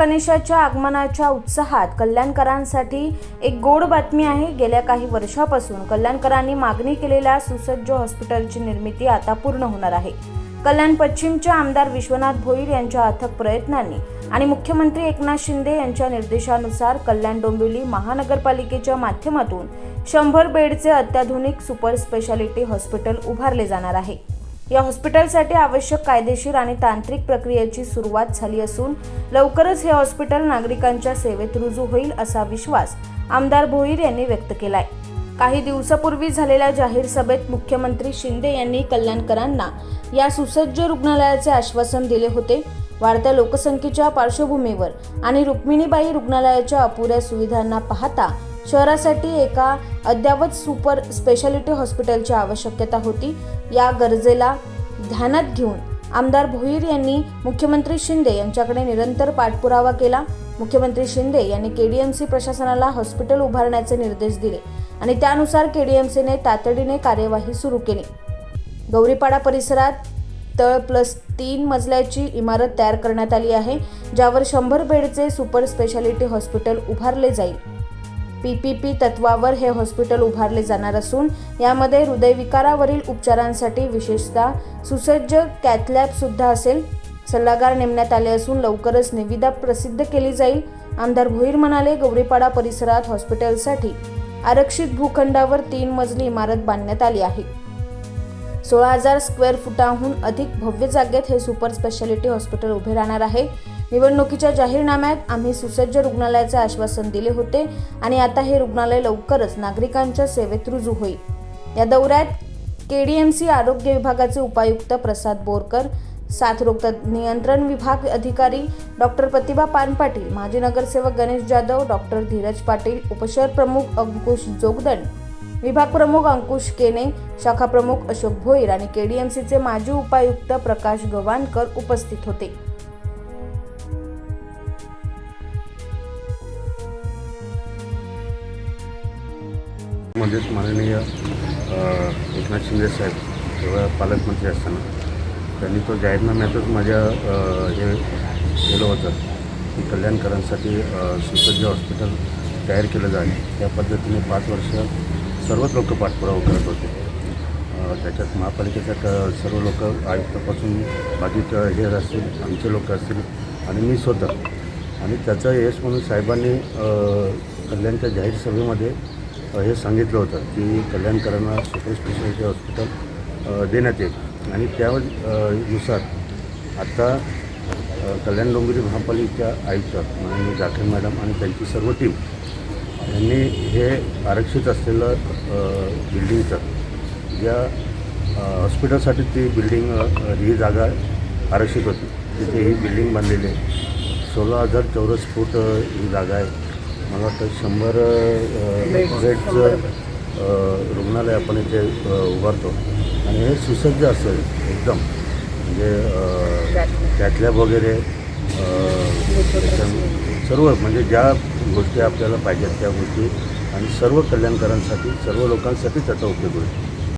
गणेशाच्या आगमनाच्या उत्साहात कल्याणकरांसाठी एक गोड बातमी आहे। गेल्या काही वर्षापासून कल्याणकरांनी मागणी केलेल्या सुसज्ज हॉस्पिटलची निर्मिती आता पूर्ण होणार आहे। कल्याण पश्चिमच्या आमदार विश्वनाथ भोईर यांच्या अथक प्रयत्नांनी आणि मुख्यमंत्री एकनाथ शिंदे यांच्या निर्देशानुसार कल्याण डोंबिवली महानगरपालिकेच्या माध्यमातून 100 बेडचे अत्याधुनिक सुपर स्पेशालिटी हॉस्पिटल उभारले जाणार आहे। या हॉस्पिटलसाठी आवश्यक कायदेशीर आणि तांत्रिक प्रक्रियेची सुरुवात झाली असून लवकरच हे हॉस्पिटल नागरिकांच्या सेवेत रुजू होईल असा विश्वास आमदार भोईर यांनी व्यक्त केलाय। काही दिवसापूर्वी झालेल्या जाहीर सभेत मुख्यमंत्री शिंदे यांनी कल्याणकरांना या सुसज्ज रुग्णालयाचे आश्वासन दिले होते। वाढत्या लोकसंख्येच्या पार्श्वभूमीवर आणि रुक्मिणीबाई रुग्णालयाच्या अपुऱ्या सुविधांना पाहता शहरासाठी एका अद्ययावत सुपर स्पेशालिटी हॉस्पिटलची आवश्यकता होती। या गरजेला ध्यानात घेऊन आमदार भोईर यांनी मुख्यमंत्री शिंदे यांच्याकडे निरंतर पाठपुरावा केला। मुख्यमंत्री शिंदे यांनी केडीएमसी प्रशासनाला हॉस्पिटल उभारण्याचे निर्देश दिले आणि त्यानुसार केडीएमसीने तातडीने कार्यवाही सुरू केली। गौरीपाडा परिसरात तळ+3 मजल्याची इमारत तयार करण्यात आली आहे, ज्यावर 100 बेडचे सुपर स्पेशालिटी हॉस्पिटल उभारले जाईल। PPP तत्वावर हे हॉस्पिटल उभारले जाणार असून यामध्ये हृदयविकारावरील उपचारांसाठी विशेषतः सुसज्ज कॅथलॅब सुद्धा असेल। सल्लागार नेमण्यात आले असून लवकरच निविदा प्रसिद्ध केली जाईल। आमदार भोईर म्हणाले, गौरीपाडा परिसरात हॉस्पिटलसाठी आरक्षित भूखंडावर 3 मजली इमारत बांधण्यात आली आहे। 16,000 स्क्वेअर फुटांहून अधिक भव्य जागेत हे सुपर स्पेशालिटी हॉस्पिटल उभे राहणार आहे। निवडणुकीच्या जाहीरनाम्यात आम्ही सुसज्ज रुग्णालयाचे आश्वासन दिले होते आणि आता हे रुग्णालय लवकरच नागरिकांच्या सेवेत रुजू होईल। या दौऱ्यात केडीएमसी आरोग्य विभागाचे उपायुक्त प्रसाद बोरकर, साथरोग नियंत्रण विभाग अधिकारी डॉक्टर प्रतिभा पानपाटील, माजी नगरसेवक गणेश जाधव, डॉक्टर धीरज पाटील, उपशहर प्रमुख अंकुश जोगदंड, विभाग प्रमुख अंकुश केने, शाखा प्रमुख अशोक भोईर आणि केडीएमसीचे माजी उपायुक्त प्रकाश गव्हाणकर उपस्थित होते। मध्येच माननीय एकनाथ शिंदे साहेब जेव्हा पालकमंत्री असताना त्यांनी तो जाहीरनाम्यातच माझ्या हे केलं होतं की कल्याणकरांसाठी सुसज्ज हॉस्पिटल तयार केलं जाईल। त्या पद्धतीने 5 वर्ष सर्वच लोक पाठपुरावा करत होते। त्याच्यात महापालिकेच्या सर्व लोक आयुक्तापासून बाधित हे असतील, आमचे लोक असतील आणि मी स्वतः, आणि त्याचं यश म्हणून साहेबांनी कल्याणच्या जाहीर सभेमध्ये हे सांगितलं होतं की कल्याणकरांना सुपर स्पेशालिटी हॉस्पिटल देण्यात येईल आणि त्यानुसार आता कल्याण डोंबिवली महापालिका आयुक्त माननीय जाखर मॅडम आणि त्यांची सर्व टीम यांनी हे आरक्षित असलेलं बिल्डिंगचं ज्या हॉस्पिटलसाठी ती बिल्डिंग ही जागा आरक्षित होती, तिथे ही बिल्डिंग बांधलेली आहे। 16,000 चौरस फूट ही जागा आहे। मला वाटतं 100 बेडचं रुग्णालय आपण इथे उभारतो आणि हे सुसज्ज असेल एकदम, म्हणजे कॅथलॅब वगैरे सर्व, म्हणजे ज्या गोष्टी आपल्याला पाहिजेत त्या गोष्टी, आणि सर्व कल्याणकरांसाठी सर्व लोकांसाठी त्याचा उपयोग होईल।